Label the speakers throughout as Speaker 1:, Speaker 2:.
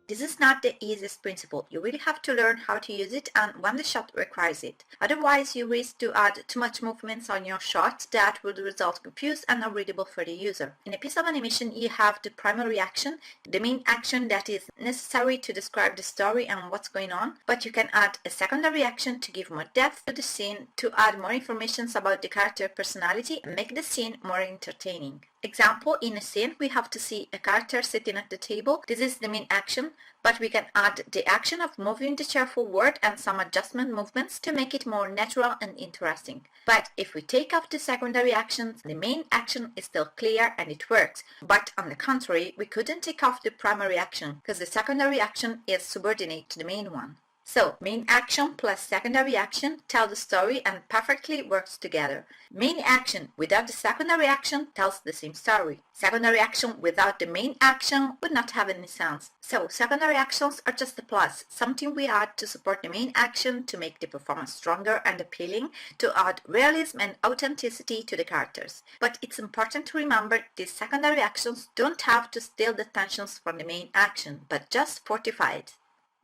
Speaker 1: This is not the easiest principle. You really have to learn how to use it and when the shot requires it. Otherwise, you risk to add too much movements on your shot that would result confused and unreadable for the user. In a piece of animation, you have the primary action, the main action that is necessary to describe the story and what's going on, but you can add a secondary action to give more depth to the scene, to add more information about the character personality and make the scene more entertaining. Example, in a scene we have to see a character sitting at the table. This is the main action, but we can add the action of moving the chair forward and some adjustment movements to make it more natural and interesting. But if we take off the secondary actions, the main action is still clear and it works. But on the contrary, we couldn't take off the primary action because the secondary action is subordinate to the main one. So, main action plus secondary action tell the story and perfectly works together. Main action without the secondary action tells the same story. Secondary action without the main action would not have any sense. So, secondary actions are just a plus, something we add to support the main action to make the performance stronger and appealing, to add realism and authenticity to the characters. But it's important to remember these secondary actions don't have to steal the tensions from the main action, but just fortify it.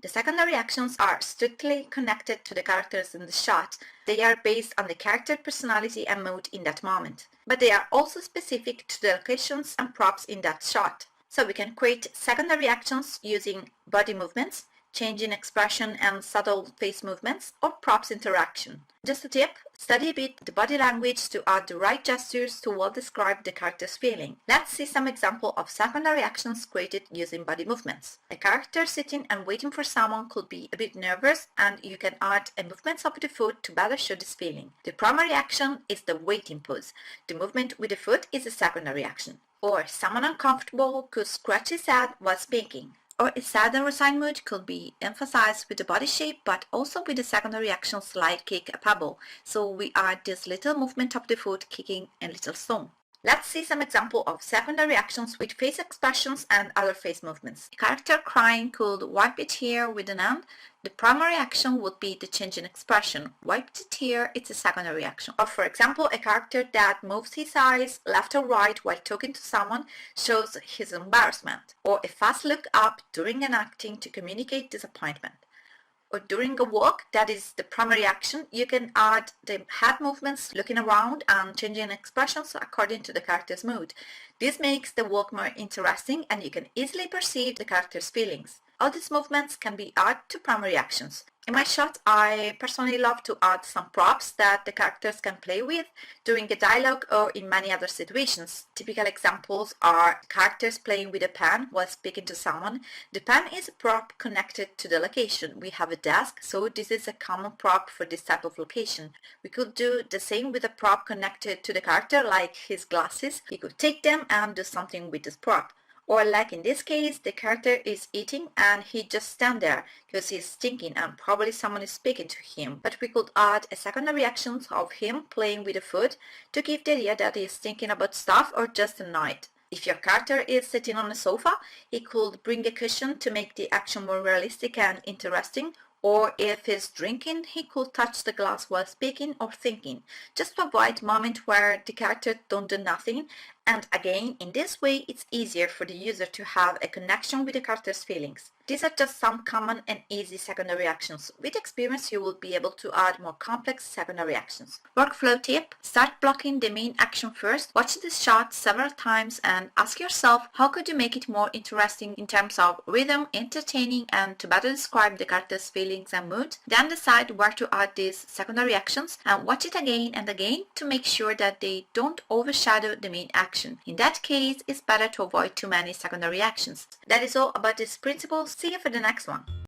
Speaker 1: The secondary actions are strictly connected to the characters in the shot. They are based on the character personality and mood in that moment. But they are also specific to the locations and props in that shot. So we can create secondary actions using body movements, change in expression and subtle face movements, or props interaction. Just a tip, study a bit the body language to add the right gestures to well describe the character's feeling. Let's see some example of secondary actions created using body movements. A character sitting and waiting for someone could be a bit nervous, and you can add a movement of the foot to better show this feeling. The primary action is the waiting pose. The movement with the foot is a secondary action. Or someone uncomfortable could scratch his head while speaking. Or a sad and resigned mood could be emphasized with the body shape, but also with the secondary actions like kick a pebble. So we add this little movement of the foot kicking a little stone. Let's see some example of secondary actions with face expressions and other face movements. A character crying could wipe a tear with an hand. The primary action would be the change in expression. Wipe the tear, it's a secondary action. Or for example, a character that moves his eyes left or right while talking to someone shows his embarrassment. Or a fast look up during an acting to communicate disappointment. Or during a walk, that is the primary action, you can add the head movements, looking around and changing expressions according to the character's mood. This makes the walk more interesting and you can easily perceive the character's feelings. All these movements can be added to primary actions. In my shot, I personally love to add some props that the characters can play with during a dialogue or in many other situations. Typical examples are characters playing with a pen while speaking to someone. The pen is a prop connected to the location. We have a desk, so this is a common prop for this type of location. We could do the same with a prop connected to the character, like his glasses. He could take them and do something with this prop. Or like in this case, the character is eating and he just stands there because he's thinking and probably someone is speaking to him. But we could add a secondary action of him playing with the food to give the idea that he's thinking about stuff or just annoyed. If your character is sitting on a sofa, he could bring a cushion to make the action more realistic and interesting. Or if he's drinking, he could touch the glass while speaking or thinking, just to avoid a moment where the character don't do nothing. And again, in this way, it's easier for the user to have a connection with the character's feelings. These are just some common and easy secondary actions. With experience, you will be able to add more complex secondary actions. Workflow tip: start blocking the main action first, watch the shot several times and ask yourself how could you make it more interesting in terms of rhythm, entertaining, and to better describe the character's feelings and mood. Then decide where to add these secondary actions and watch it again and again to make sure that they don't overshadow the main action. In that case, it's better to avoid too many secondary actions. That is all about this principle. See you for the next one.